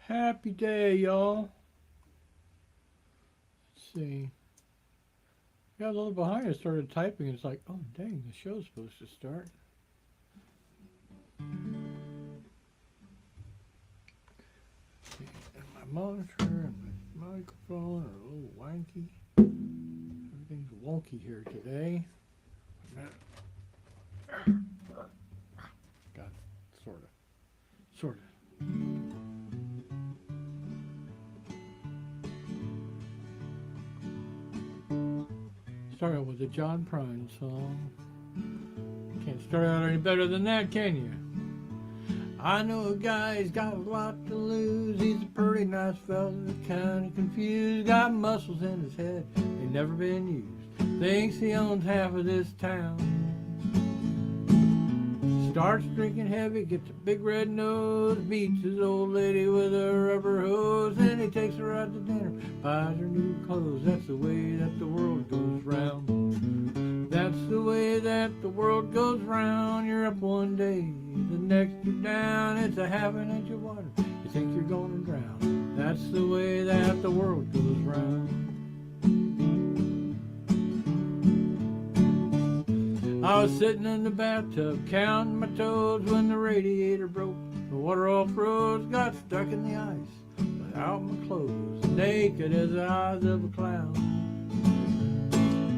Happy day, y'all. Let's see. Got a little behind. I started typing. It's like, oh, dang, the show's supposed to start. And my monitor and my microphone are a little wanky. Everything's wonky here today. Got it. Sort of. Sort of. Start out with a John Prine song. Can't start out any better than that, can you? I know a guy, he's got a lot to lose. He's a pretty nice fella, kind of confused. Got muscles in his head, they've never been used. Thinks he owns half of this town. Starts drinking heavy, gets a big red nose, beats his old lady with a rubber hose. Then he takes her out to dinner, buys her new clothes. That's the way that the world goes round. That's the way that the world goes round. You're up one day, the next you're down. It's a half an inch of water, you think you're gonna drown. That's the way that the world goes round. I was sitting in the bathtub counting my toes when the radiator broke. The water all froze, got stuck in the ice without my clothes, naked as the eyes of a clown.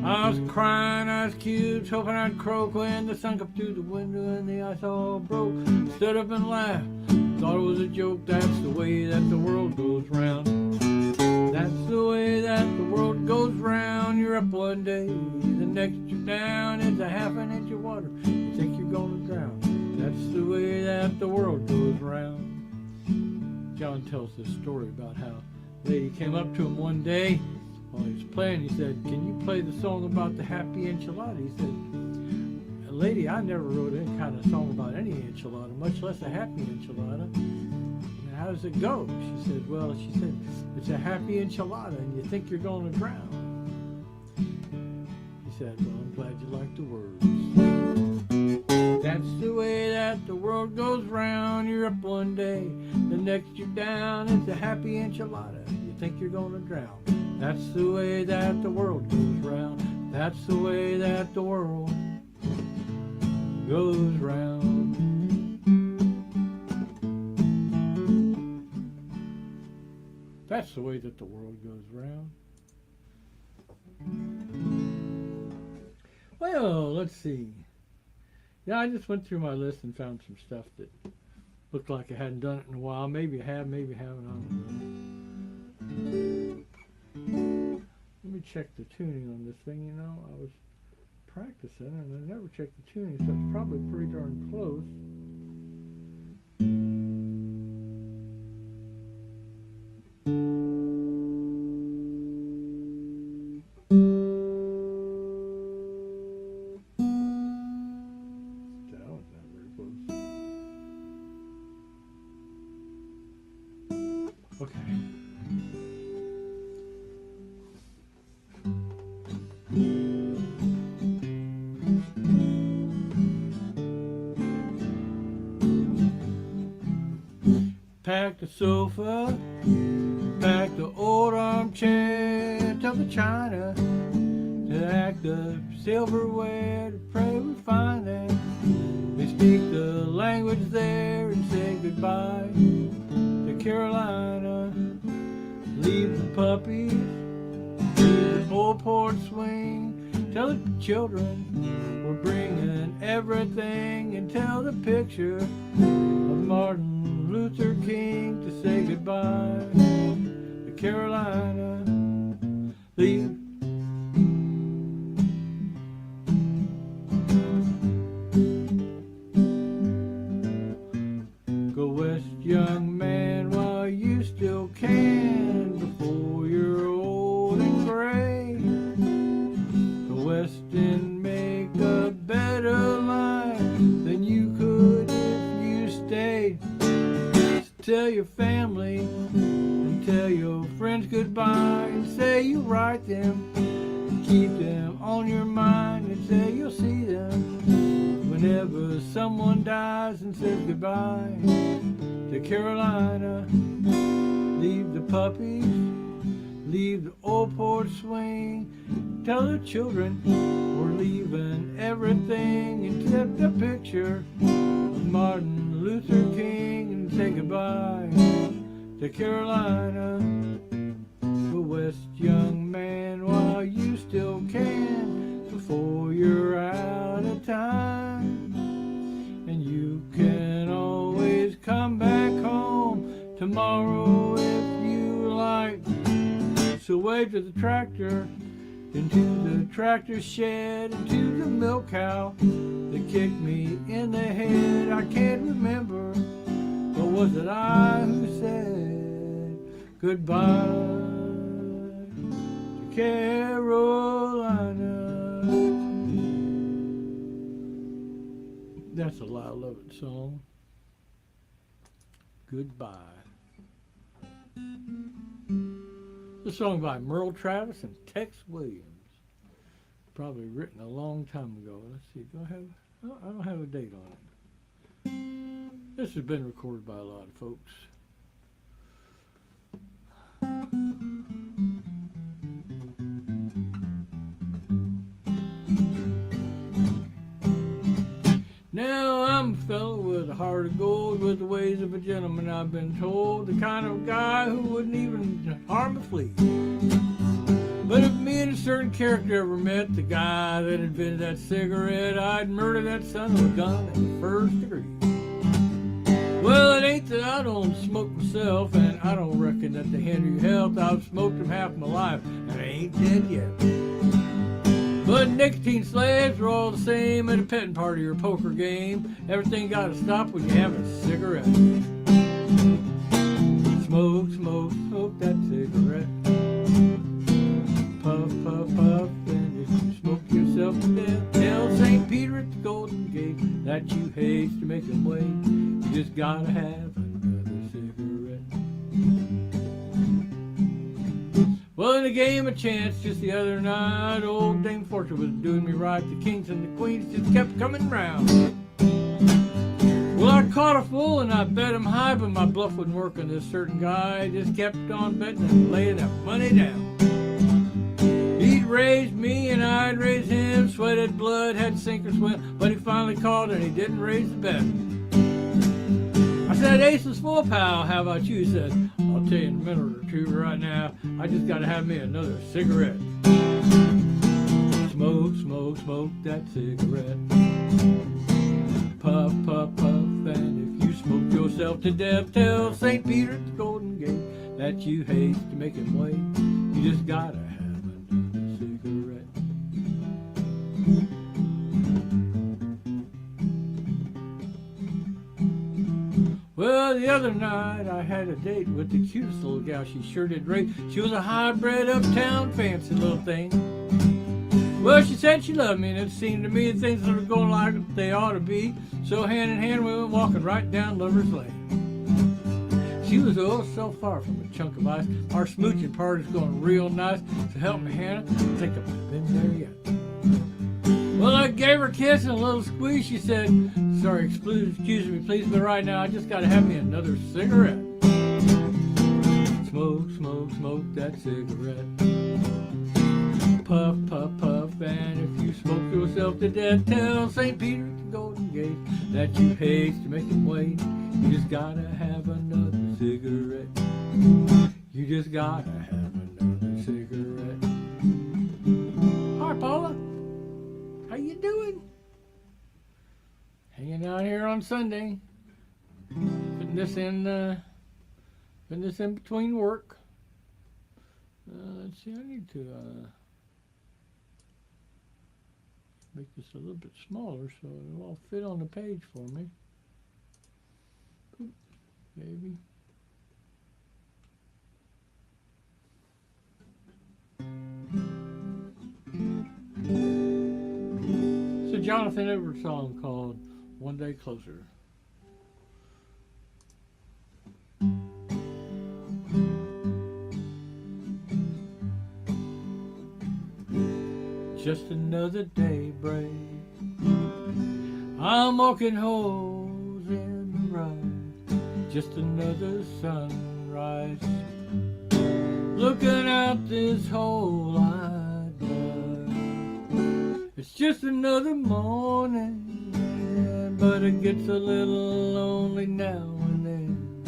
I was crying ice cubes, hoping I'd croak when the sun come through the window and the ice all broke. Stood up and laughed, thought it was a joke. That's the way that the world goes round. That's the way that the world goes round. You're up one day, the next you're down. It's a half an inch of water, you think you're gonna drown. That's the way that the world goes round. John tells this story about how a lady came up to him one day while he was playing. He said, "Can you play the song about the happy enchilada?" He said, "Lady, I never wrote any kind of song about any enchilada, much less a happy enchilada. How does it go?" She said, she said, "It's a happy enchilada and you think you're going to drown." He said, "Well, I'm glad you like the words. That's the way that the world goes round. You're up one day, the next you're down. It's a happy enchilada, you think you're going to drown. That's the way that the world goes round. That's the way that the world goes round." That's the way that the world goes round. Well, let's see. Yeah, I just went through my list and found some stuff that looked like I hadn't done it in a while. Maybe I have, maybe I haven't. I don't know. Let me check the tuning on this thing. You know, I was practicing and I never checked the tuning, so it's probably pretty darn close. Pack the sofa, pack the old armchair, tell the china to act the silverware, to pray we find that we speak the language there, and say goodbye to Carolina. Leave the puppies, leave the old porch swing, tell the children we're bringing everything, and tell the picture of Martin Luther King to say goodbye to Carolina. Leave go west, young man, while you still can, before you're old and gray. Go west and make a better life than you could if you stayed. Tell your family and tell your friends goodbye, and say you write them, keep them on your mind, and say you'll see them whenever someone dies and says goodbye to Carolina. Leave the puppies, leave the old porch swing. Tell the children we're leaving everything except a picture of Martin Luther King, and say goodbye to Carolina. Go west, young man, while you still can, before you're out of time. And you can always come back home tomorrow if you like. So wave to the tractor, into the tractor shed, into the milk cow that kicked me in the head. I can't remember, but was it I who said goodbye to Carolina? That's a Lyle Lovett song. Goodbye. The song by Merle Travis and Tex Williams. Probably written a long time ago. Let's see. Do I have? I don't have a date on it. This has been recorded by a lot of folks. Now I'm a fellow with a heart of gold, with the ways of a gentleman, I've been told. The kind of guy who wouldn't even harm a flea. But if me and a certain character ever met, the guy that invented that cigarette, I'd murder that son of a gun in the first degree. Well, it ain't that I don't smoke myself, and I don't reckon that they hinder your health. I've smoked them half my life, and I ain't dead yet. But nicotine slaves are all the same at a petting party or a poker game. Everything gotta stop when you have a cigarette. Smoke, smoke, smoke that cigarette. Puff, puff, puff, and if you smoke yourself to death, tell St. Peter at the Golden Gate that you haste to make him wait. You just gotta have another cigarette. Well, in a game of chance just the other night, old Dame Fortune was doing me right. The kings and the queens just kept coming round. Well, I caught a fool and I bet him high, but my bluff wouldn't work on this certain guy. I just kept on betting and laying that money down. He'd raise me and I'd raise him, sweated blood, had sink or swim, but he finally called and he didn't raise the bet. I said, ace is full, pal, how about you? He said, I'll tell you in a minute or two, right now, I just gotta have me another cigarette. Smoke, smoke, smoke that cigarette. Puff, puff, puff, and if you smoke yourself to death, tell St. Peter at the Golden Gate that you haste to make him wait. You just gotta have another cigarette. Well, the other night I had a date with the cutest little gal. She sure did great. She was a high-bred, uptown, fancy little thing. Well, she said she loved me, and it seemed to me that things were going like they ought to be. So hand in hand we went walking right down Lover's Lane. She was oh so far from a chunk of ice. Our smooching party's going real nice. So help me, Hannah, I think I've been there yet. Well, I gave her a kiss and a little squeeze. She said, sorry, excuse me, please, but right now I just gotta have me another cigarette. Smoke, smoke, smoke that cigarette. Puff, puff, puff, and if you smoke yourself to death, tell St. Peter at the Golden Gate that you haste to make him wait. You just gotta have another cigarette. You just gotta have another cigarette. Hi, Paula. How you doing? Hanging out here on Sunday. Putting this in between work. Let's see, I need to make this a little bit smaller so it'll all fit on the page for me. Oop, baby. It's a Jonathan Edwards song called One Day Closer. Just another day break. I'm walking holes in the road, just another sunrise. Looking out this hole I dug. It's just another morning, but it gets a little lonely now and then.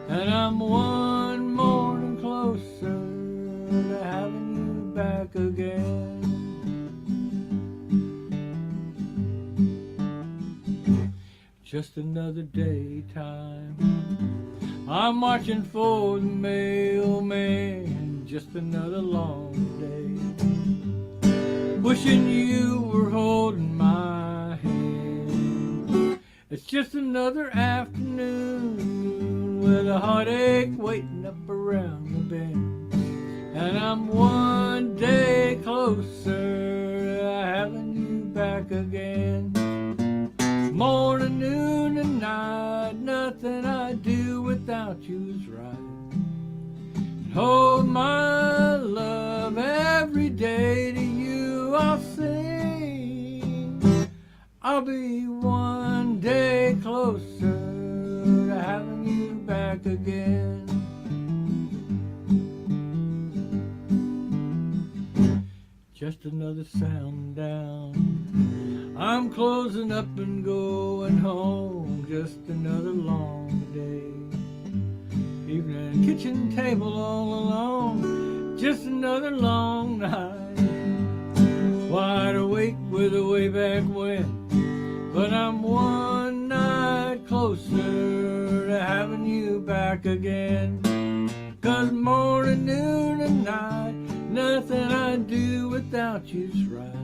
And I'm one morning closer to having you back again. Just another daytime, I'm watching for the mailman. Just another long day, wishing you were holding my hand. It's just another afternoon with a heartache waiting up around the bend. And I'm one day closer to having you back again. Morning, noon, and night, nothing I do without you's right. And hold my love every day to you I'll sing. I'll be one day closer to having you back again. Just another sound down, I'm closing up and going home. Just another long day, evening kitchen table all alone. Just another long night, wide awake with a way back when. But I'm one night closer to having you back again. 'Cause morning, noon, and night, nothing I do without you's right.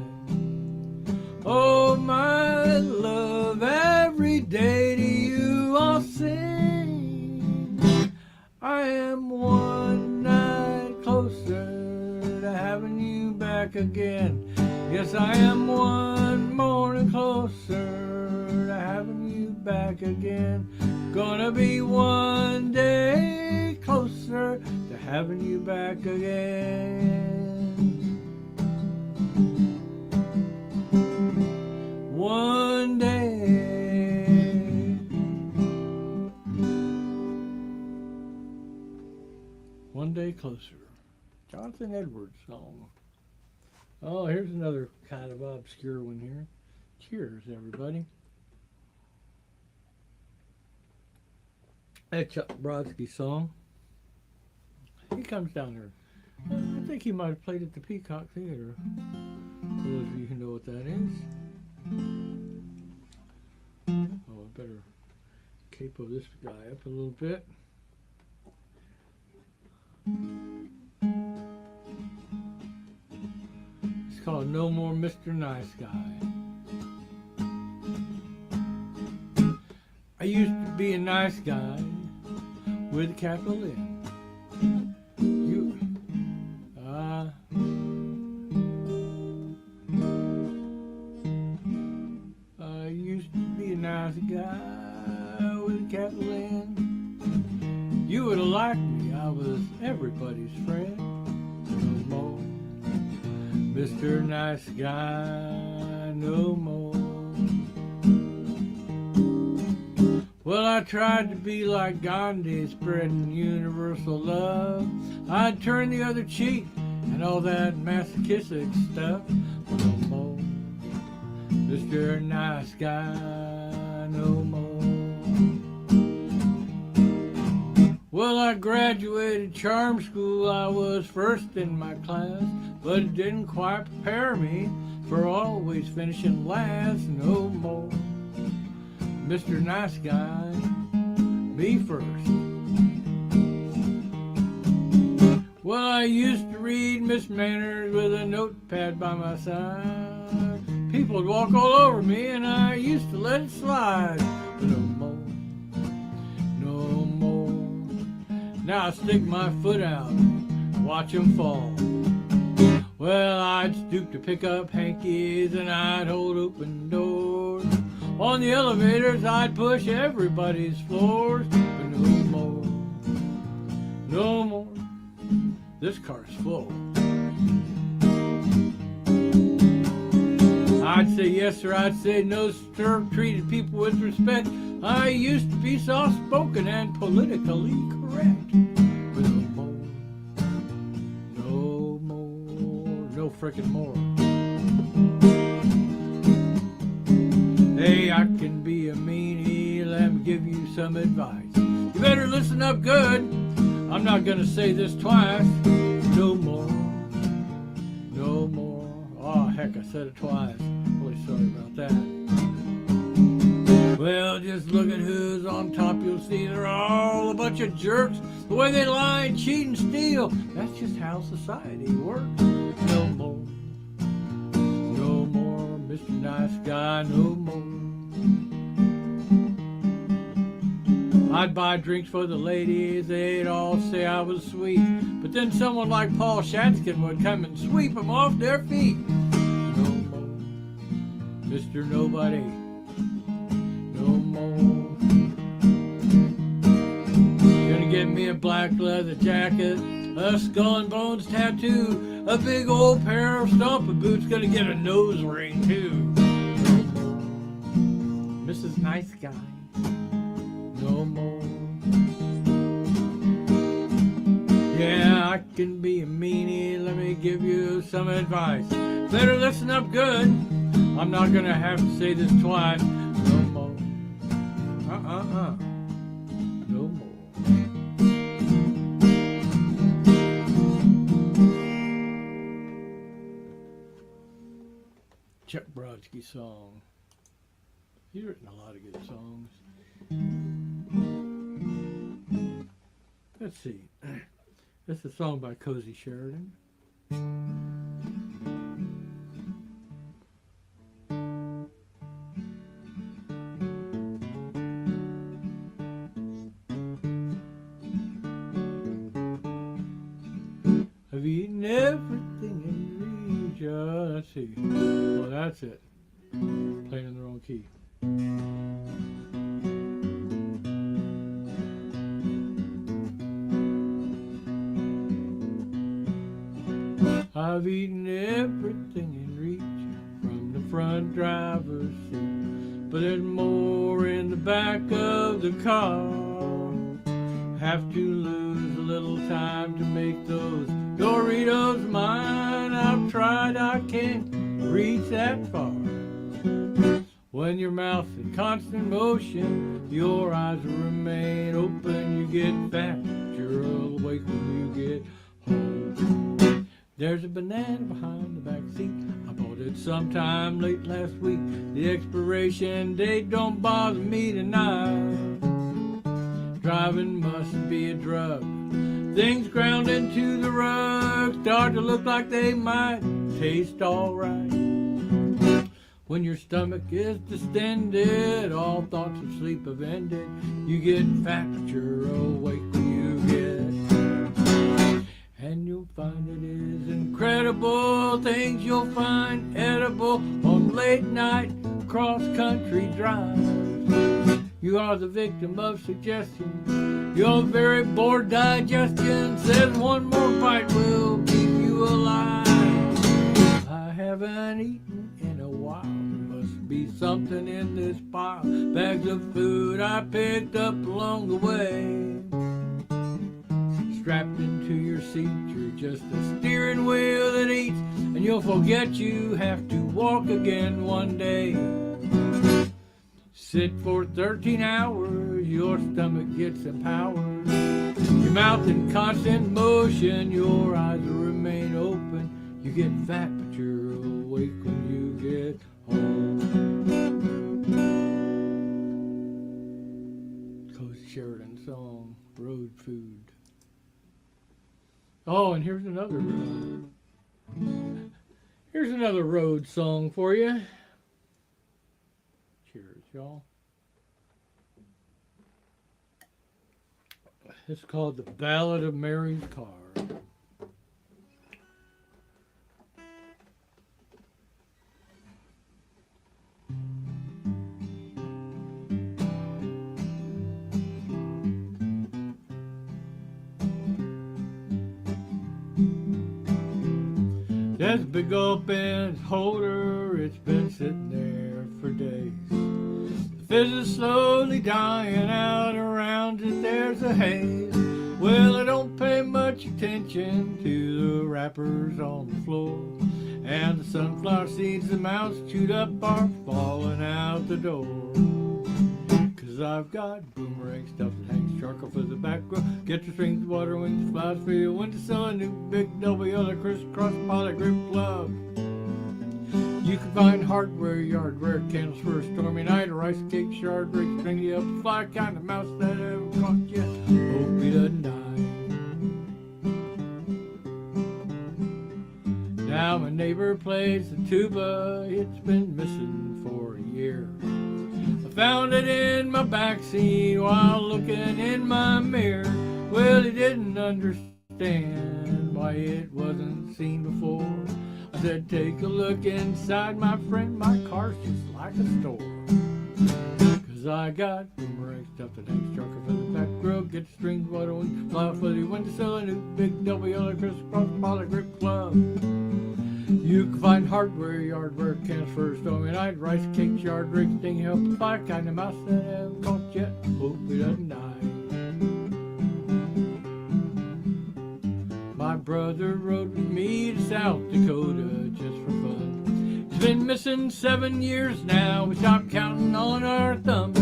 Oh, my love, every day to you I'll sing. I am one night closer to having you back again. Yes, I am one morning closer to having you back again. Gonna be one day closer to having you back again. One day, one day closer. Jonathan Edwards song. Oh, here's another kind of obscure one here. Cheers, everybody. That Chuck Brodsky song. He comes down there. I think he might have played at the Peacock Theater. For those of you who know what that is. Oh, I better capo this guy up a little bit. It's called No More Mr. Nice Guy. I used to be a nice guy with a capital N. I used to be a nice guy with a capital N. You would have liked me, I was everybody's friend. No more Mr. Nice Guy, no more. Well, I tried to be like Gandhi, spreading universal love. I'd turn the other cheek and all that masochistic stuff. No more Mr. Nice Guy, no more. Well, I graduated charm school, I was first in my class, but it didn't quite prepare me for always finishing last. No more Mr. Nice Guy, be first. Well, I used to read Miss Manners with a notepad by my side. People would walk all over me and I used to let it slide. But no more, no more. Now I stick my foot out, watch them fall. Well, I'd stoop to pick up hankies and I'd hold open doors. On the elevators, I'd push everybody's floors. But no more, no more. This car's full. I'd say yes, sir. I'd say no, sir. Treated people with respect. I used to be soft-spoken and politically correct. But no frickin' more. Hey, I can be a meanie. Let me give you some advice. You better listen up good. I'm not gonna say this twice. No more. No more. Oh, heck, I said it twice. Really sorry about that. Well, just look at who's on top. You'll see they're all a bunch of jerks. The way they lie and cheat and steal. That's just how society works. No more. No more, Mr. Nice Guy. No more. I'd buy drinks for the ladies, they'd all say I was sweet. But then someone like Paul Shatskin would come and sweep them off their feet. No more, Mr. Nobody. No more. Gonna get me a black leather jacket, a skull and bones tattoo, a big old pair of stomping boots, gonna get a nose ring too. No more, Mrs. Nice Guy. No more. Yeah, I can be a meanie. Let me give you some advice. Better listen up good. I'm not gonna have to say this twice. No more. No more. Chuck Brodsky song. He's written a lot of good songs. Let's see. This is a song by Cozy Sheridan. I've eaten everything in Asia. Let's see. Oh, that's it. Playing in the wrong key. I've eaten everything in reach from the front driver's seat, but there's more in the back of the car. Have to lose a little time to make those Doritos mine. I've tried, I can't reach that far. When your mouth's in constant motion, your eyes will remain open. You get fat, but you're awake when you get home. There's a banana behind the back seat. I bought it sometime late last week. The expiration date don't bother me tonight. Driving must be a drug. Things ground into the rug start to look like they might taste alright. When your stomach is distended, all thoughts of sleep have ended. You get fat, but you're awake when you get. And you'll find it is incredible things you'll find edible on late night cross-country drives. You are the victim of suggestion. Your very bored digestion says one more bite will keep you alive. I haven't eaten in a while. There must be something in this pile. Bags of food I picked up along the way. Strapped into your seat, you're just a steering wheel that eats, and you'll forget you have to walk again one day. Sit for 13 hours, your stomach gets empowered. Your mouth in constant motion, your eyes will remain open. You get fat, but you're awake when you get home. Cozy Sheridan song, Road Food. Oh, and here's another road song for you. Cheers, y'all. It's called The Ballad of Mary's Car. There's a big old Benz holder, it's been sitting there for days. The fizz is slowly dying out around it, there's a haze. Well, I don't pay much attention to the wrappers on the floor, and the sunflower seeds the mouse chewed up are falling out the door. 'Cause I've got boomerang stuff that hangs charcoal for the back row. Get your strings, water wings, flies for your windowsill, a new big double yellow crisscross poly grip glove. You can find hardware yard, rare candles for a stormy night, a rice cake shard, rig string you up, fly kind of mouse that ever caught you. Hope he doesn't die. Now my neighbor plays the tuba, it's been missing for a year. I found it in my backseat while looking in my mirror. Well, he didn't understand why it wasn't seen before. I said, take a look inside, my friend, my car's just like a store. 'Cause I got boomerang stuff that hangs charcoal for the back row. Get the strings, water wings, fly for the windowsill, a new big double yellow crisscross poly grip glove. You can find hardware yard, where cans for a stormy night, rice cake yard, rig sting help fly kind of mouse that haven't caught yet. Hope he doesn't die. My brother rode with me to South Dakota just for fun. He's been missing 7 years now. We stopped counting on our thumbs.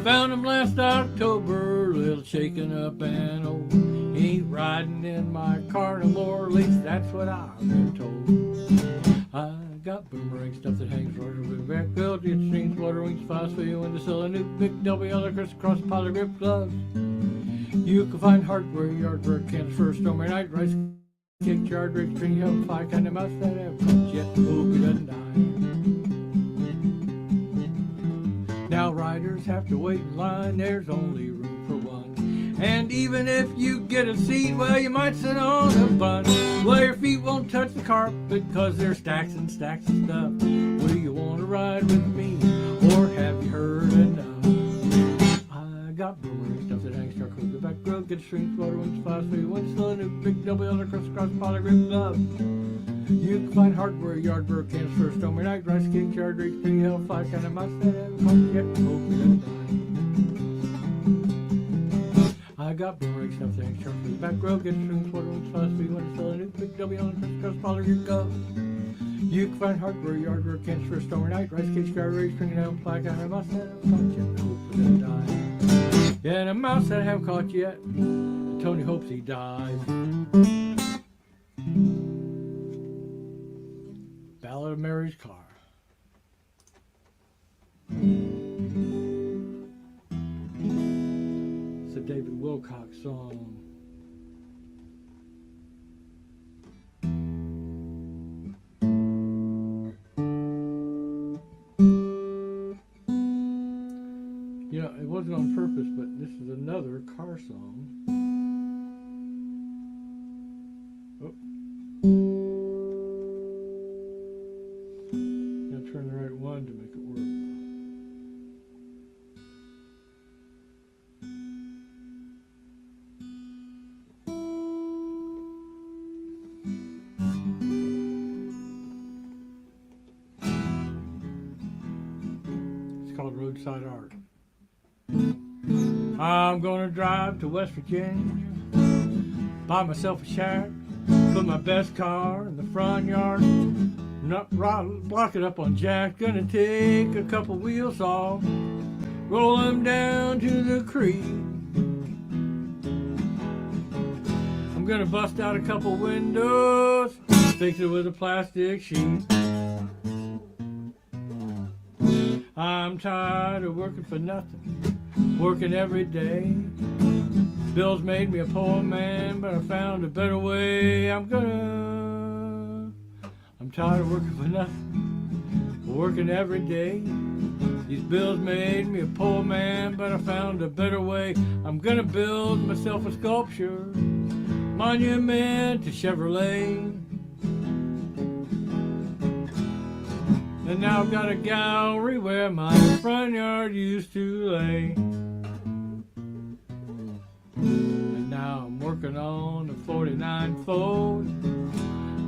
Found him last October, a little shaken up and old. He ain't riding in my car no more, at least that's what I've been told. I got boomerang stuff that hangs right over the back wheel. Get strings, water wings, flies for you, and to sell a new big double yellow crisscross poly grip gloves. You can find hardware yard, work cans for a stormy night, rice cake yard, rig string help fly kind of mouse that haven't caught yet. Hope he doesn't die. Now riders have to wait in line, there's only room for one. And even if you get a seat, well, you might sit on a bun. Well, your feet won't touch the carpet, 'cause there's stacks and stacks of stuff. Will you want to ride with me, or have you heard enough? I got boomerang stuff that hangs charcoal the back row. Get a strings, water wings, flies for you, windowsill, a new big double yellow crisscross poly grip glove. You can find hardware yard, work cans for a stormy night, rice cake yard, rig string help fly kind of mouse that haven't caught yet. Hope he doesn't die. I got boomerang stuff that hangs charcoal the back row. Get a strings, water wings, flies for you, windowsill, a new big double yellow crisscross poly grip glove. You can find hardware yard, work cans for a stormy night, rice cake yard, rig string help fly kind of mouse that haven't caught yet. Hope he doesn't die. Yeah, and a mouse that I haven't caught yet. Tony hopes he dies. Ballad of Mary's Car. It's a David Wilcox song. You know, it wasn't on purpose, but this is another car song. Oh. Gotta turn the right one to make it work. It's called Roadside Art. I'm gonna drive to West Virginia, buy myself a shack, put my best car in the front yard, block it up on jack. Gonna take a couple wheels off, roll them down to the creek. I'm gonna bust out a couple windows, fix it with a plastic sheet. I'm tired of working for nothing, working every day. Bills made me a poor man, but I found a better way. I'm tired of working for nothing, working every day. These bills made me a poor man, but I found a better way. I'm gonna build myself a sculpture, monument to Chevrolet. And now I've got a gallery where my front yard used to lay. And now I'm working on a 49 Ford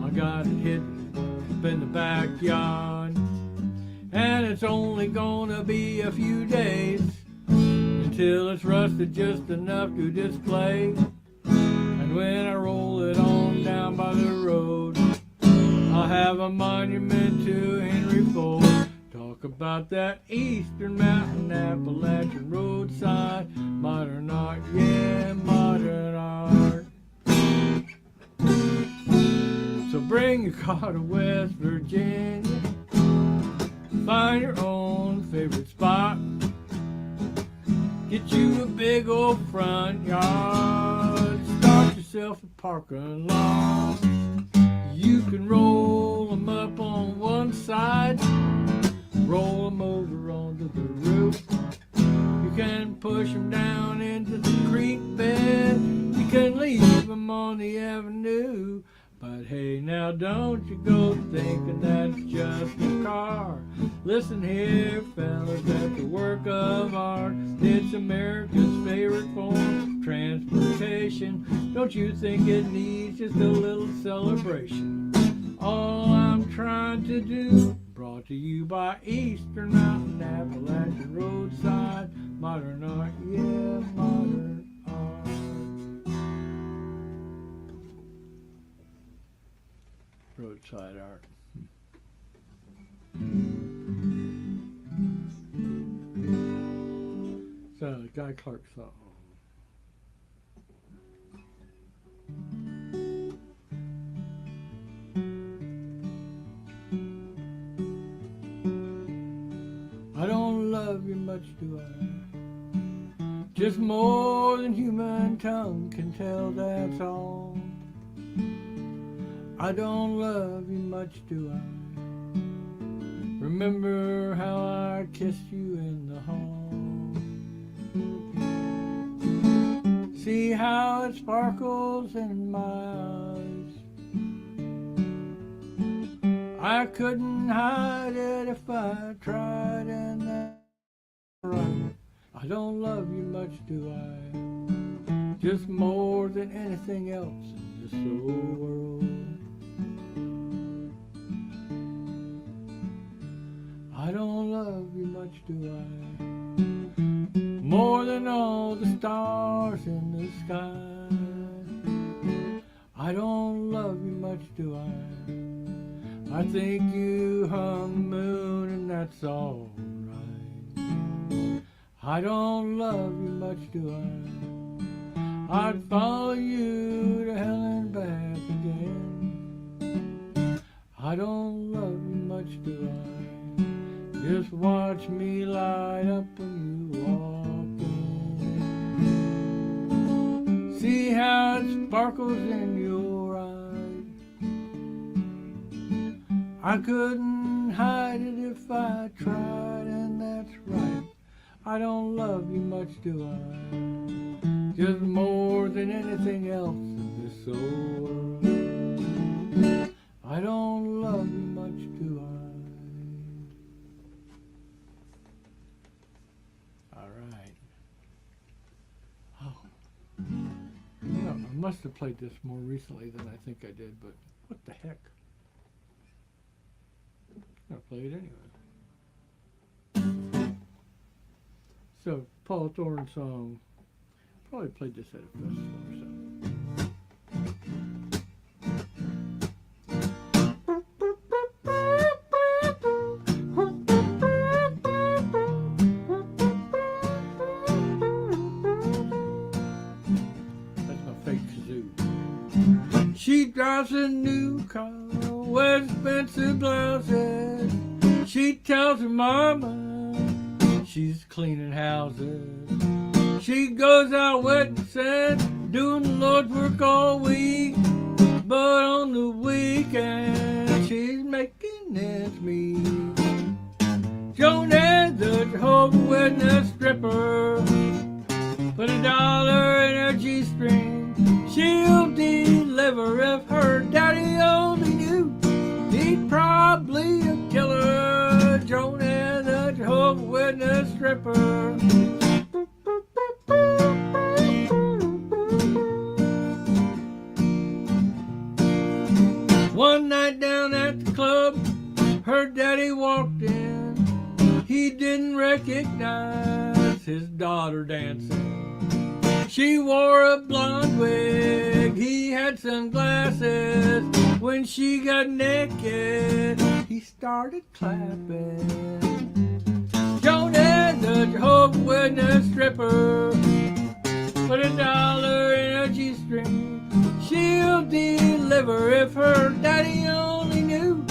on got it hidden up in the backyard. And it's only gonna be a few days until it's rusted just enough to display. And when I roll it on down by the road, I'll have a monument to Henry Ford. Talk about that Eastern Mountain Appalachian roadside modern art, yeah, modern art. So bring your car to West Virginia, find your own favorite spot, get you a big old front yard, start yourself a parking lot. You can roll them up on one side, roll them over onto the roof. You can push them down into the creek bed. You can leave them on the avenue. But hey, now don't you go thinking that's just a car. Listen here, fellas, that's a work of art. It's America's favorite form of transportation. Don't you think it needs just a little celebration? All I'm trying to do, brought to you by Eastern Mountain Appalachian roadside modern art, yeah, modern art. Roadside art. So, Guy Clark song. I don't love you much, do I? Just more than human tongue can tell, that's all. I don't love you much, do I? Remember how I kissed you in the hall? See how it sparkles in my eyes. I couldn't hide it if I tried, and that's right. I don't love you much, do I? Just more than anything else in this whole world. I don't love you much, do I? More than all the stars in the sky. I don't love you much, do I? I think you hung the moon and that's all right. I don't love you much, do I? I'd follow you to hell and back again. I don't love you much, do I? Just watch me light up when you walk in. See how it sparkles in your eyes. I couldn't hide it if I tried, and that's right. I don't love you much, do I? Just more than anything else in this whole world. I don't love you much, do I? I must have played this more recently than I think I did, but what the heck? I'm going to play it anyway. So, Paul Thorne song. Probably played this at a festival or something. She drives a new car, wears expensive blouses. She tells her mama she's cleaning houses. She goes out witnessing, doing the Lord's work all week. But on the weekend, she's making ends meet. Jonah, the Jehovah's Witness stripper, put $1 in her G-string. She'll deliver if her daddy only knew. He'd probably a killer. Jonah, the Jehovah's Witness stripper. One down at the club, her daddy walked in. He didn't recognize his daughter dancing. She wore a blonde wig, he had sunglasses. When she got naked, he started clapping. Jonah, the Jehovah's Witness stripper, put $1 in a G-string. She'll deliver. If her daddy only knew,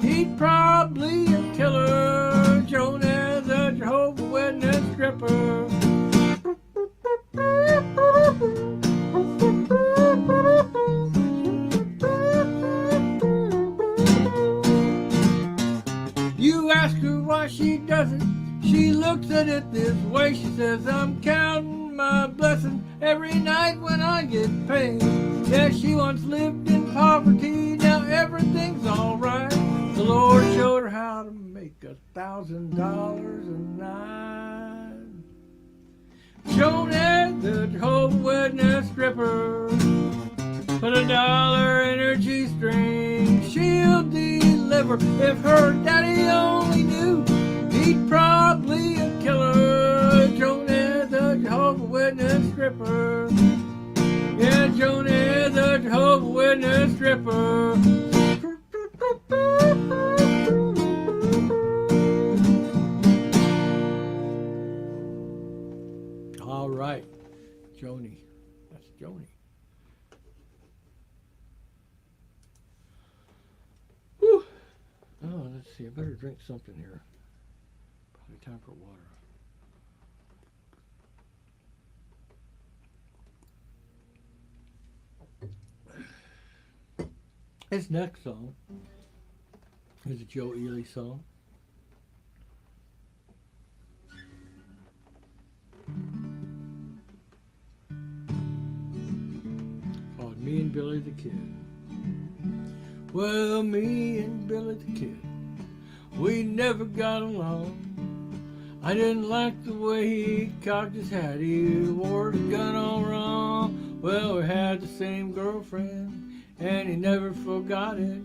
he'd probably kill her. Jonah, the Jehovah's Witness stripper. You ask her why she doesn't. She looks at it this way. She says, I'm counting my blessings every night when I get paid. Yeah, she once lived in poverty. Now everything's all right. The Lord showed her how to make $1,000 a night. Jonah, the Jehovah's Witness stripper, put $1 in her G-string. She'll deliver. If her daddy only knew, he'd probably kill her. Jonah, the Jehovah's Witness stripper. Yeah, Jonah, the Jehovah's Witness stripper. All right, Joni. That's Joni. Whew. Oh, let's see. I better drink something here. Probably time for water. This next song is a Joe Ely song. Called Me and Billy the Kid. Well, me and Billy the Kid, we never got along. I didn't like the way he cocked his hat. He wore his gun all wrong. Well, we had the same girlfriend, and he never forgot it.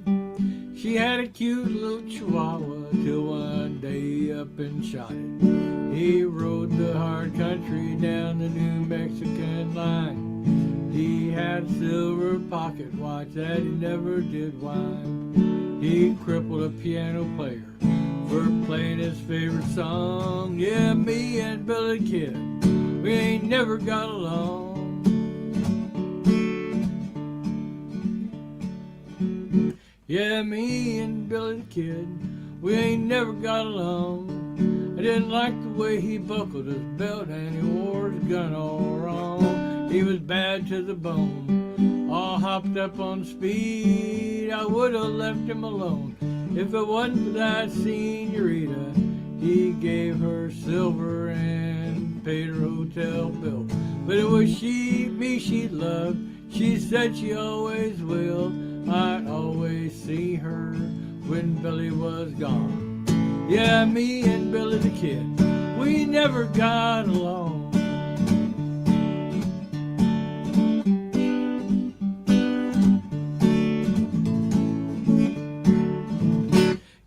She had a cute little chihuahua till one day he up and shot it. He rode the hard country down the New Mexican line. He had a silver pocket watch that he never did whine. He crippled a piano player for playing his favorite song. Yeah, me and Billy the Kid, we ain't never got along. Yeah, me and Billy the Kid, we ain't never got along. I didn't like the way he buckled his belt and he wore his gun all wrong. He was bad to the bone, all hopped up on speed. I would have left him alone if it wasn't for that senorita. He gave her silver and paid her hotel bill. But it was me she loved. She said she always will. I'd always see her when Billy was gone. Yeah, me and Billy the Kid, we never got along.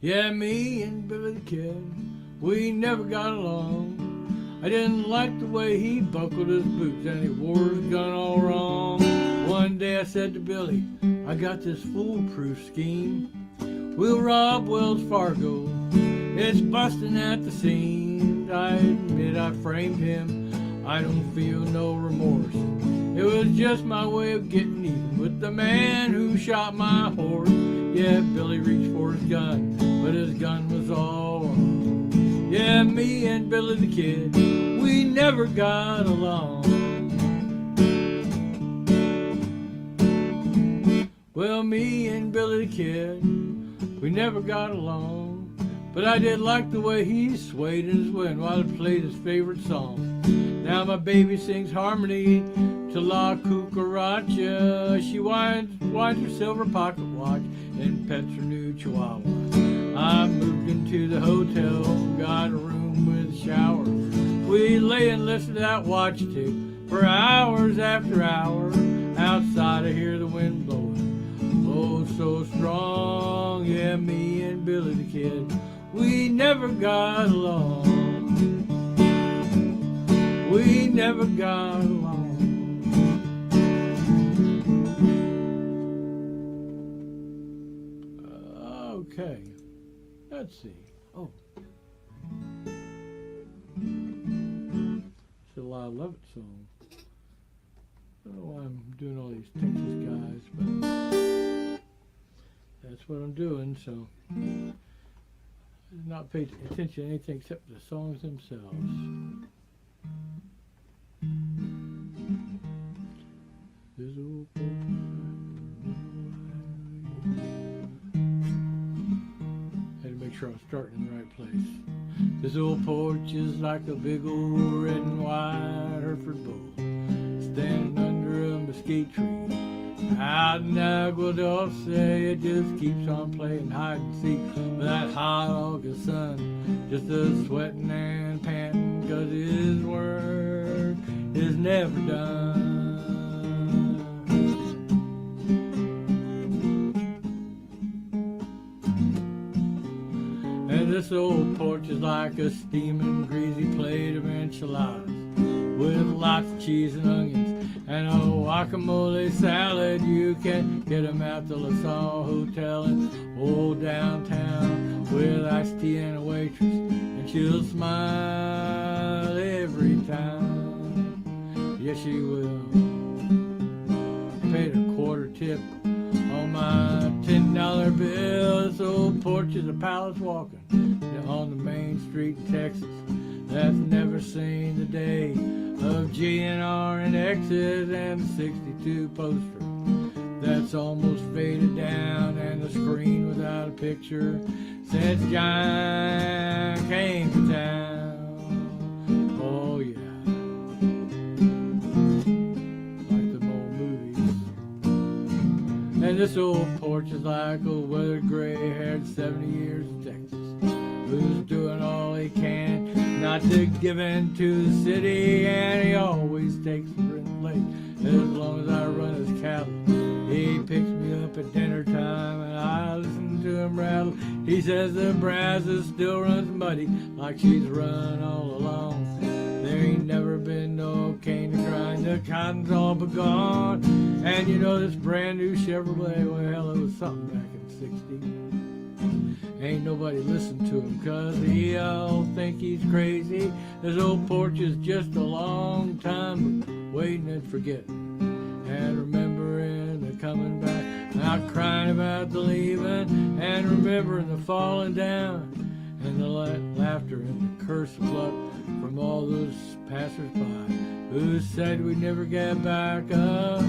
Yeah, me and Billy the Kid, we never got along. I didn't like the way he buckled his boots and he wore his gun all wrong. One day I said to Billy, I got this foolproof scheme. We'll rob Wells Fargo. It's busting at the seams. I admit I framed him. I don't feel no remorse. It was just my way of getting even with the man who shot my horse. Yeah, Billy reached for his gun, but his gun was all wrong. Yeah, me and Billy the Kid, we never got along. Well, me and Billy the Kid, we never got along. But I did like the way he swayed in his wind while he played his favorite song. Now my baby sings harmony to La Cucaracha. She winds her silver pocket watch and pets her new chihuahua. I moved into the hotel, got a room with a shower. We lay and listened to that watch tape for hours after hours. Outside I hear the wind blowing. Oh, so strong. Yeah, me and Billy the Kid, we never got along. We never got along. Okay, let's see. Oh, it's a lot of Love It song. I don't know why I'm doing all these Texas guys, but that's what I'm doing, so not pay attention to anything except the songs themselves. This old had to make sure I was starting in the right place. This old porch is like a big old red and white Hereford bull standing under a mesquite tree. Out in Agua Dulce, it just keeps on playing hide and seek with that hot August sun, just a sweating and panting, 'cause his work is never done. And this old porch is like a steaming, greasy plate of enchiladas with lots of cheese and onions and a guacamole salad. You can get 'em at the La Salle Hotel in old downtown with iced tea and a waitress, and she'll smile every time. Yes, she will. I paid a quarter tip on my $10 bill. This old porch is a palace walking on the main street in Texas that's never seen the day of GNR and X's and the 62 poster that's almost faded down, and the screen without a picture since John came to town. Oh yeah, like the old movies. And this old porch is like a weathered, gray-haired 70 years of Texas who's doing all he can not to give in to the city, and he always takes the rent late as long as I run his cattle. He picks me up at dinner time and I listen to him rattle. He says the Brazos still runs muddy like she's run all along. There ain't never been no cane to grind, the cotton's all but gone. And you know this brand new Chevrolet, well, it was something back in '60. Ain't nobody listen to him 'cause he all think he's crazy. This old porch is just a long time waiting and forgetting and remembering the coming back, not crying about the leaving, and remembering the falling down and the laughter and the curse of luck from all those passers-by who said we'd never get back up.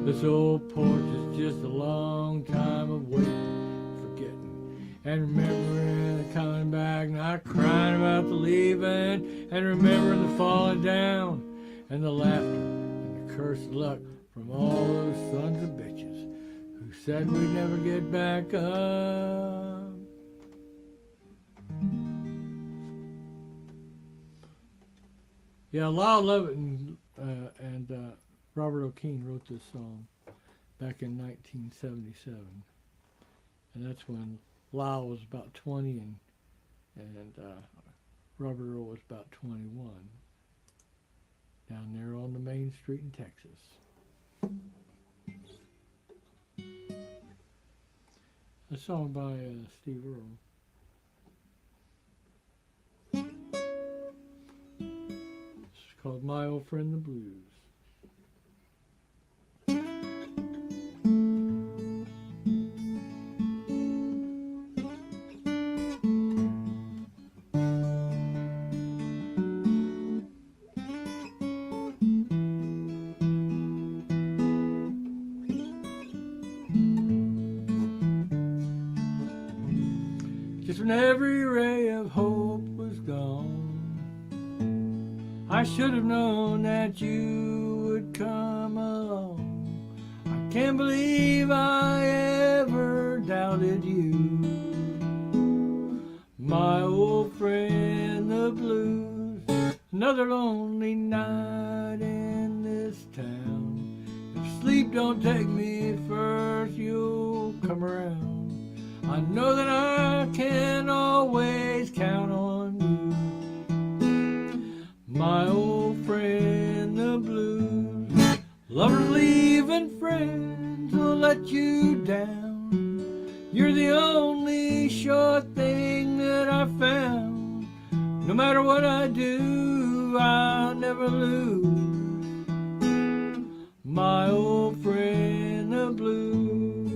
This old porch is just a long time of waiting, forgetting, and remembering the coming back, not crying about the leaving, and remembering the falling down, and the laughter, and the cursed luck from all those sons of bitches who said we'd never get back up. Yeah, Lyle Lovett and Robert O'Keefe wrote this song back in 1977, and that's when Lyle was about 20 and Robert Earl was about 21, down there on the main street in Texas. A song by Steve Earle. It's called My Old Friend the Blues. Just when every ray of hope was gone, I should have known that you would come along. I can't believe I ever doubted you, my old friend the blues. Another lonely night in this town. If sleep don't take me first, you'll come around. I know that I can always count on you, my old friend the blues. Lovers leaving friends will let you down. You're the only sure thing that I found. No matter what I do, I'll never lose, my old friend the blues.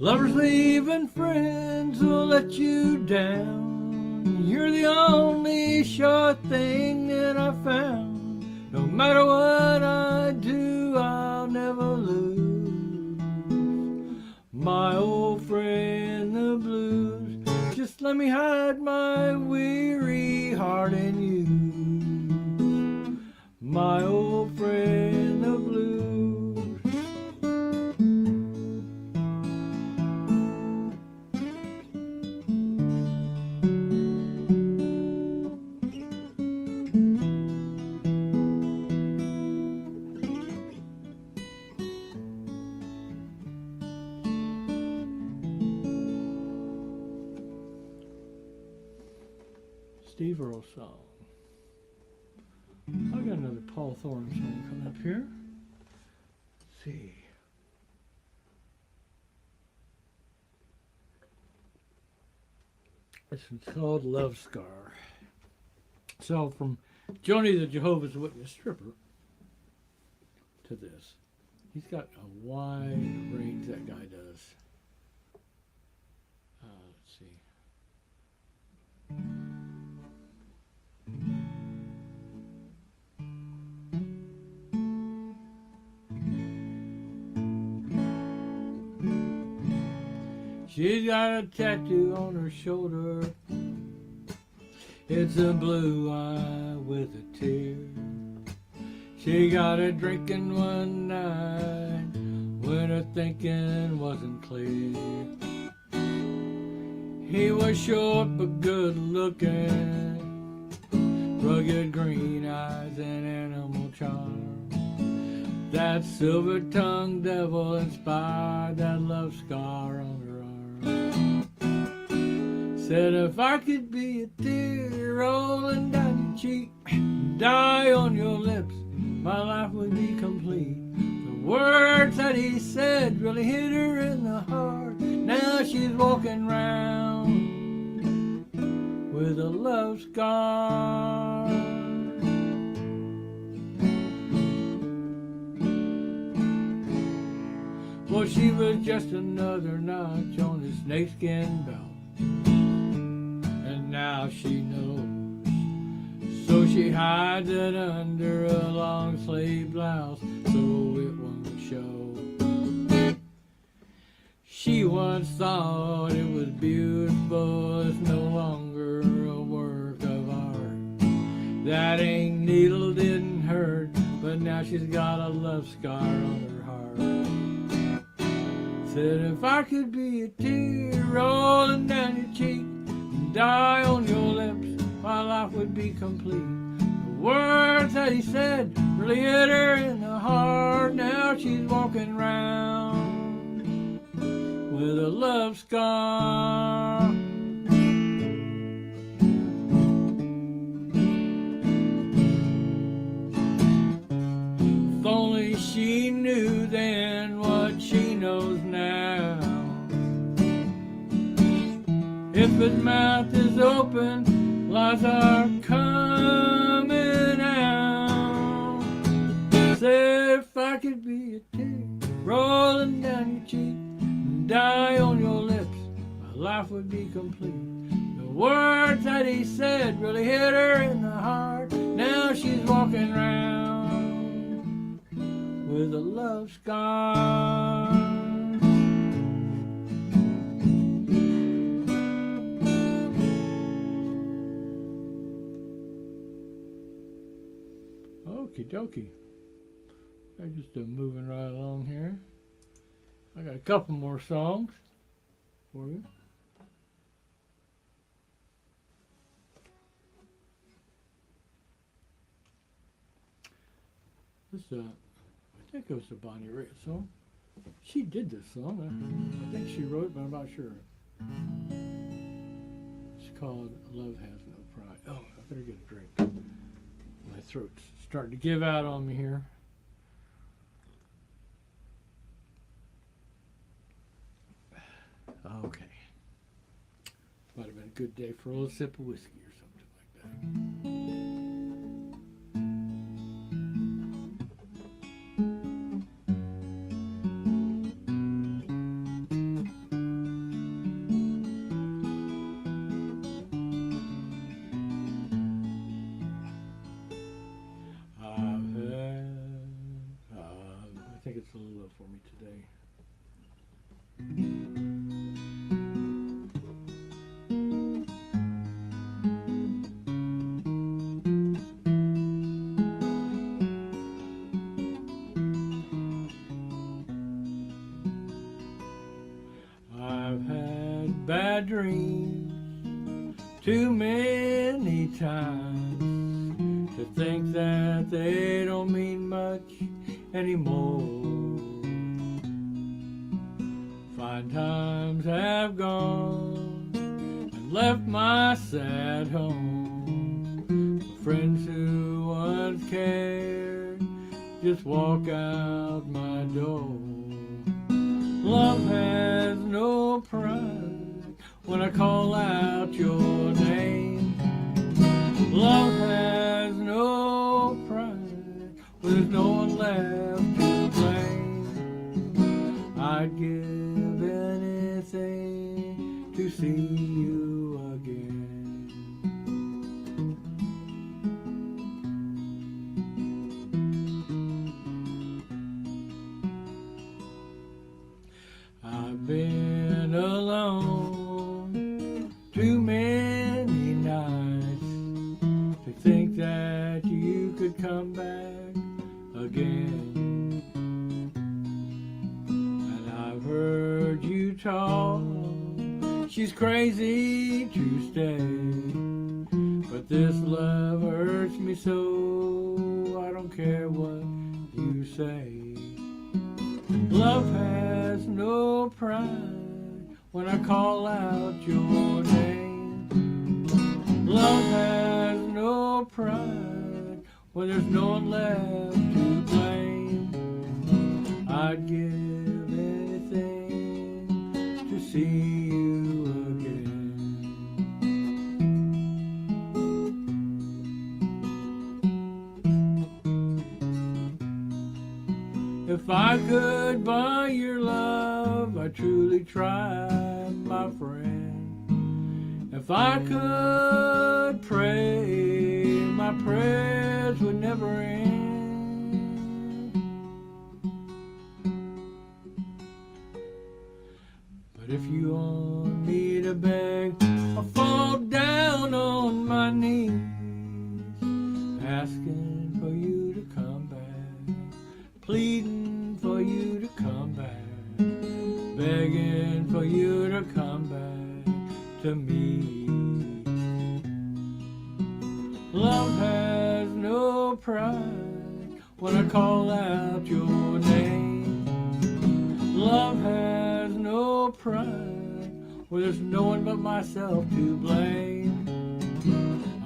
Lovers leaving friends will let you down. You're the only sure thing that I found. No matter what I do, I'll never lose, my old friend the blues. Just let me hide my weary heart in you, my old friend the blues. Steve Earle song. I've got another Paul Thorne song coming up here. Let's see. This one's called Love Scar. So from Joni the Jehovah's Witness stripper to this. He's got a wide range, that guy does. Let's see. She's got a tattoo on her shoulder. It's a blue eye with a tear. She got it drinking one night when her thinking wasn't clear. He was short but good looking, rugged green eyes and animal charm. That silver-tongued devil inspired that love scar on her arm. Said if I could be a tear rolling down your cheek, die on your lips, my life would be complete. The words that he said really hit her in the heart. Now she's walking round with a love scar. Well, she was just another notch on his snakeskin belt, and now she knows. So she hides it under a long sleeve blouse so it won't show. She once thought it was beautiful, it's no longer a work of art. That ink needle didn't hurt, but now she's got a love scar on her heart. Said if I could be a tear rolling down your cheek and die on your lips, my life would be complete. The words that he said really hit her in the heart. Now she's walking round with a love scar. If only she knew then what she knows now. If his mouth is open, lies are coming out. Said if I could be a tear rolling down your cheek and die on your lips, my life would be complete. The words that he said really hit her in the heart. Now she's walking around with a love scar. Okie dokie. I'm just moving right along here. I got a couple more songs for you. This, I think it was a Bonnie Raitt song. She did this song. I think she wrote it, but I'm not sure. It's called Love Has No Pride. Oh, I better get a drink. My throat's starting to give out on me here. Okay. Might have been a good day for a little sip of whiskey or something like that. I think it's a little low for me today. I've had bad dreams too many times to think that they don't mean much anymore. Fine times have gone and left my sad home. Friends who once cared just walk out my door. Love has no pride when I call out your name. Love has no pride when there's no one left to blame. I'd give anything to see you again. I've been alone too many nights to think that you could come back again. And I've heard you talk, she's crazy to stay. But this love hurts me so, I don't care what you say. Love has no pride when I call out your name. Love has no pride when there's no one left to blame. I'd give anything to see you again. If I could buy your love, I'd truly try, my friend. If I could pray, my prayers would never end. But if you want me to beg, I'll fall down on my knees, asking for you to come back, pleading for you to come back, begging for you to come back to me. Love has no pride when I call out your name. Love has no pride where there's no one but myself to blame.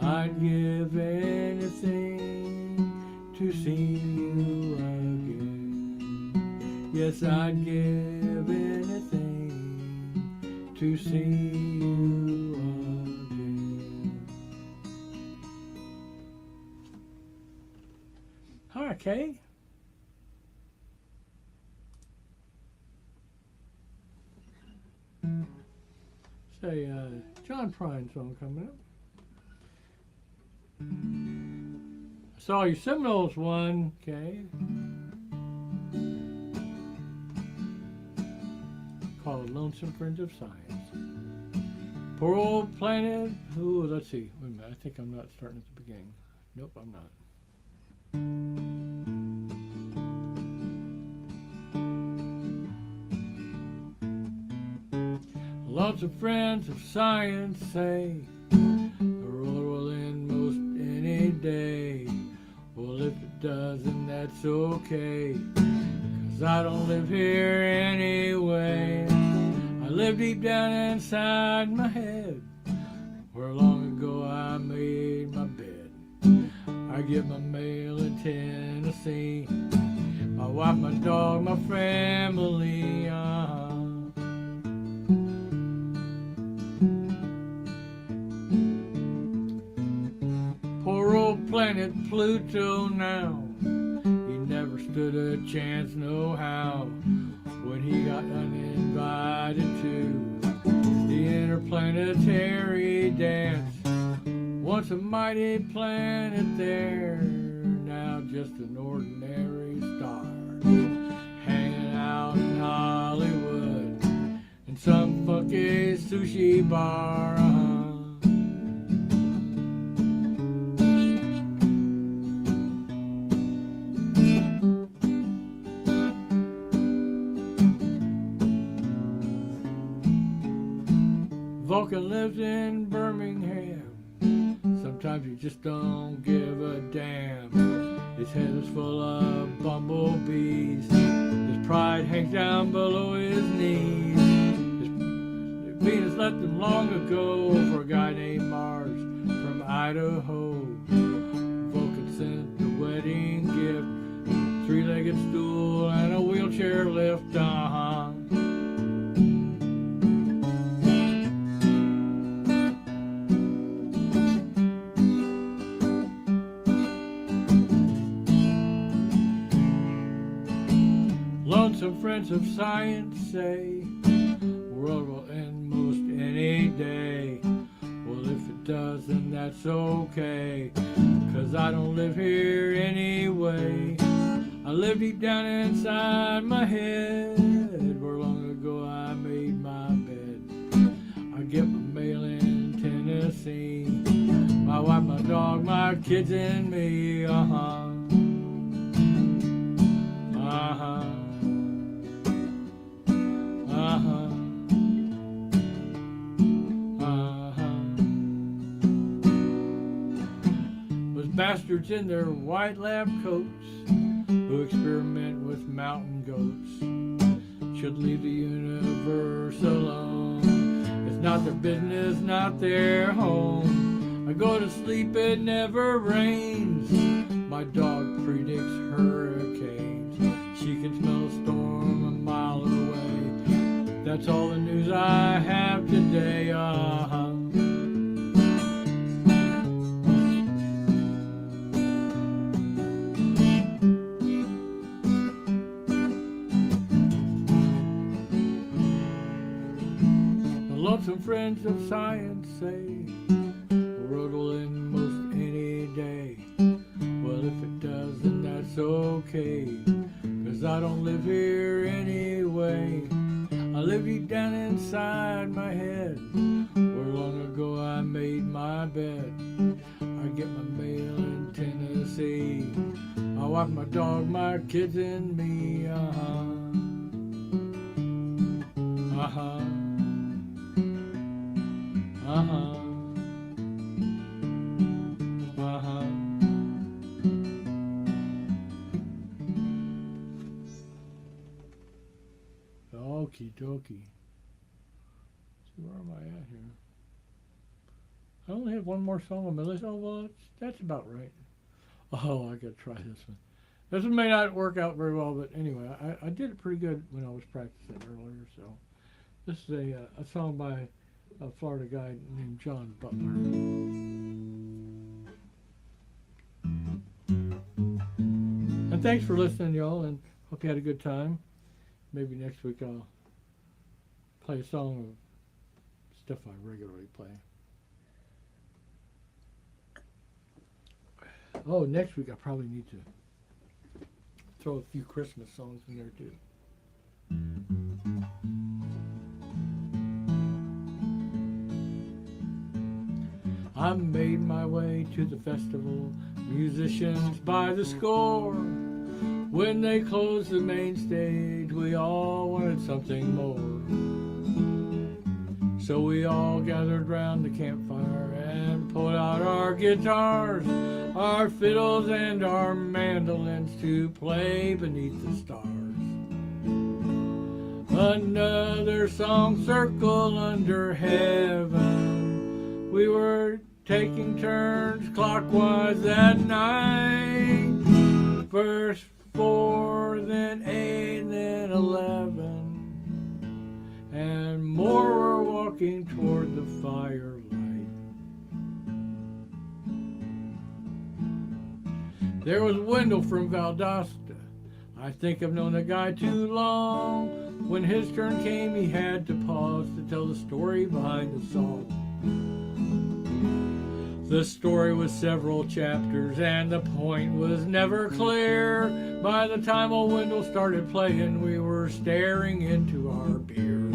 I'd give anything to see you again. Yes, I'd give anything to see you again. Hi, Kay. Say, John Prine song coming up. I saw your Seminoles one, Kay. Called Lonesome Friends of Science. Poor old planet. Ooh, let's see. Wait a minute. I think I'm not starting at the beginning. Nope, I'm not. Lots of friends of science say the world will end most any day. Well, if it doesn't, that's okay, 'cause I don't live here anyway. I live deep down inside my head, where long ago I made my bed. I get my mail in Tennessee, my wife, my dog, my family. Poor old planet Pluto now, he never stood a chance no how when he got uninvited to the interplanetary dance. Once a mighty planet there, now just an ordinary star, hanging out in Hollywood in some funky sushi bar. Vulcan lives in Birmingham. Sometimes you just don't give a damn. His head is full of bumblebees. His pride hangs down below his knees. Venus left him long ago for a guy named Mars from Idaho. Vulcan sent the wedding gift, a three-legged stool and a wheelchair lift. Lonesome friends of science say the world will end most any day. Well, if it does, then that's okay, 'cause I don't live here anyway. I live deep down inside my head, where long ago I made my bed. I get my mail in Tennessee, my wife, my dog, my kids, and me. Those bastards in their white lab coats who experiment with mountain goats should leave the universe alone. It's not their business, not their home. I go to sleep, it never rains. My dog predicts hurricanes. She can smell a storm a mile away. That's all the news I have today. Lonesome friends of science say the world will end most any day. Well, if it does, then that's okay, 'cause I don't live here anyway. I live deep down inside my head, where long ago I made my bed. I get my mail in Tennessee, my wife, my dog, my kids, and me. Okie dokie. So where am I at here? I only have one more song on my list. Oh, well, that's about right. Oh, I gotta try this one. This one may not work out very well, but anyway, I did it pretty good when I was practicing earlier. So this is a song by a Florida guy named John Butler. And thanks for listening, y'all, and hope you had a good time. Maybe next week I'll play a song of stuff I regularly play. Oh, next week I probably need to throw a few Christmas songs in there too. I made my way to the festival, musicians by the score. When they closed the main stage, we all wanted something more. So we all gathered round the campfire and pulled out our guitars, our fiddles and our mandolins to play beneath the stars. Another song circled under heaven. We were taking turns clockwise that night. First 4, then 8, then 11. And more were walking toward the firelight. There was Wendell from Valdosta. I think I've known the guy too long. When his turn came, he had to pause to tell the story behind the song. The story was several chapters, and the point was never clear. By the time old Wendell started playing, we were staring into our beers.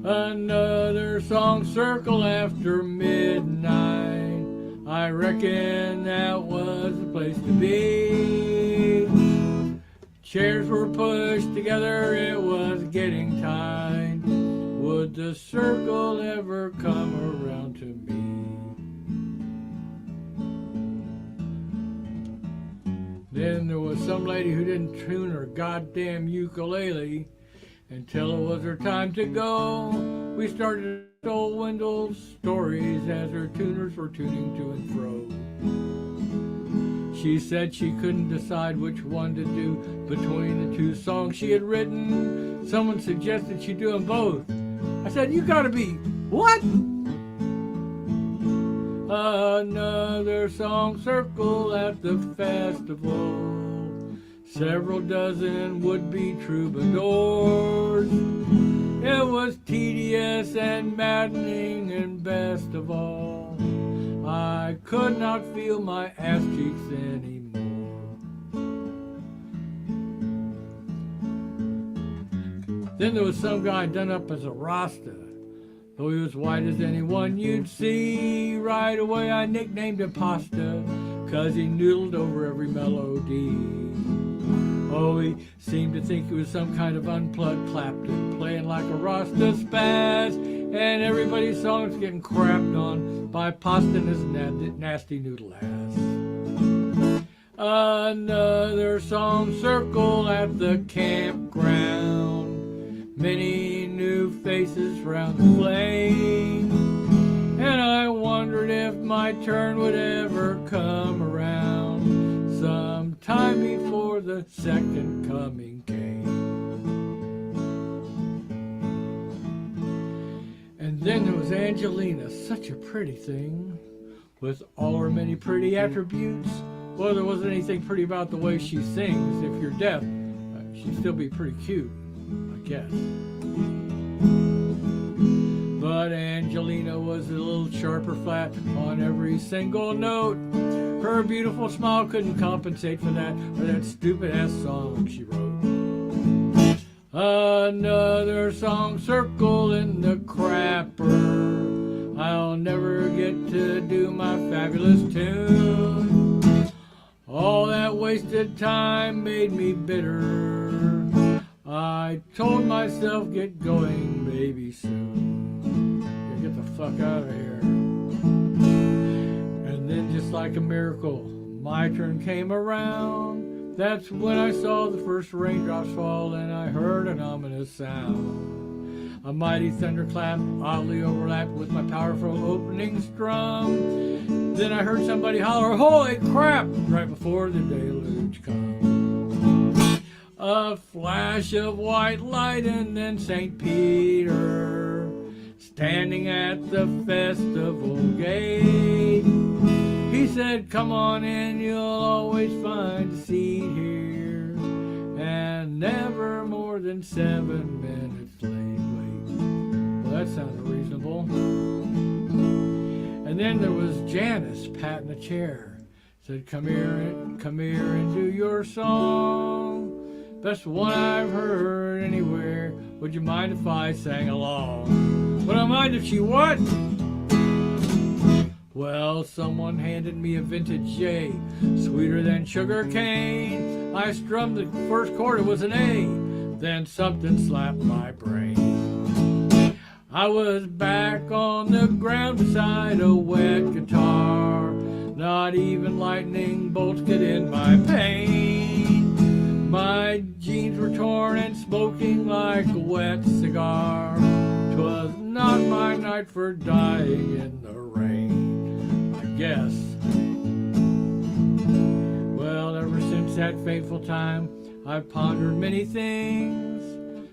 Another song circle after midnight. I reckon that was the place to be. Chairs were pushed together, it was getting tight. Would the circle ever come around to me? Then there was some lady who didn't tune her goddamn ukulele until it was her time to go. We started old Wendell's stories as her tuners were tuning to and fro. She said she couldn't decide which one to do between the two songs she had written. Someone suggested she do them both. I said, "You gotta be, what?" Another song circle at the festival. Several dozen would-be troubadours. It was tedious and maddening, and best of all, I could not feel my ass cheeks anymore. Then there was some guy done up as a Rasta. Though he was white as anyone you'd see, right away I nicknamed him Pasta, 'cause he noodled over every melody. Oh, he seemed to think he was some kind of unplugged Clapton, playing like a Rasta spaz, and everybody's songs getting crapped on by Pasta and his nasty noodle ass. Another song circle at the campground. Many new faces round the flame, and I wondered if my turn would ever come around sometime before the second coming came. And then there was Angelina, such a pretty thing, with all her many pretty attributes. Well, there wasn't anything pretty about the way she sings. If you're deaf, she'd still be pretty cute, I guess. But Angelina was a little sharper flat on every single note. Her beautiful smile couldn't compensate for that, or that stupid-ass song she wrote. Another song circle in the crapper. I'll never get to do my fabulous tune. All that wasted time made me bitter. I told myself, get going, baby, soon. Get the fuck out of here. And then, just like a miracle, my turn came around. That's when I saw the first raindrops fall, and I heard an ominous sound. A mighty thunderclap oddly overlapped with my powerful opening strum. Then I heard somebody holler, "Holy crap!" right before the deluge comes. A flash of white light, and then St. Peter, standing at the festival gate. He said, "Come on in, you'll always find a seat here, and never more than 7 minutes late." Well, that sounded reasonable. And then there was Janice patting a chair. Said, come here and do your song. Best one I've heard anywhere. Would you mind if I sang along?" "Would I mind if she what?" Well, someone handed me a vintage J, sweeter than sugar cane. I strummed the first chord, it was an A, then something slapped my brain. I was back on the ground beside a wet guitar. Not even lightning bolts could end my pain. My jeans were torn and smoking like a wet cigar. 'Twas not my night for dying in the rain, I guess. Well, ever since that fateful time, I've pondered many things.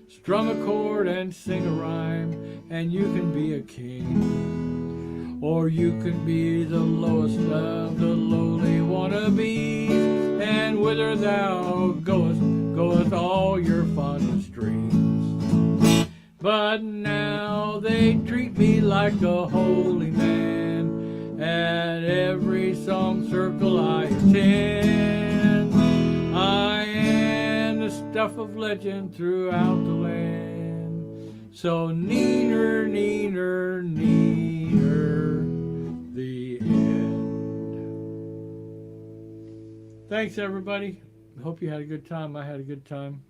Strum a chord and sing a rhyme, and you can be a king. Or you can be the lowest of the lowly wannabes, and whither thou goeth all your fondest dreams. But now they treat me like a holy man at every song circle I attend. I am the stuff of legend throughout the land. So neener, neener, neener, the end. Thanks, everybody. Hope you had a good time. I had a good time.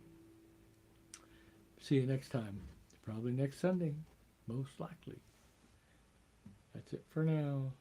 See you next time. Probably next Sunday, most likely. That's it for now.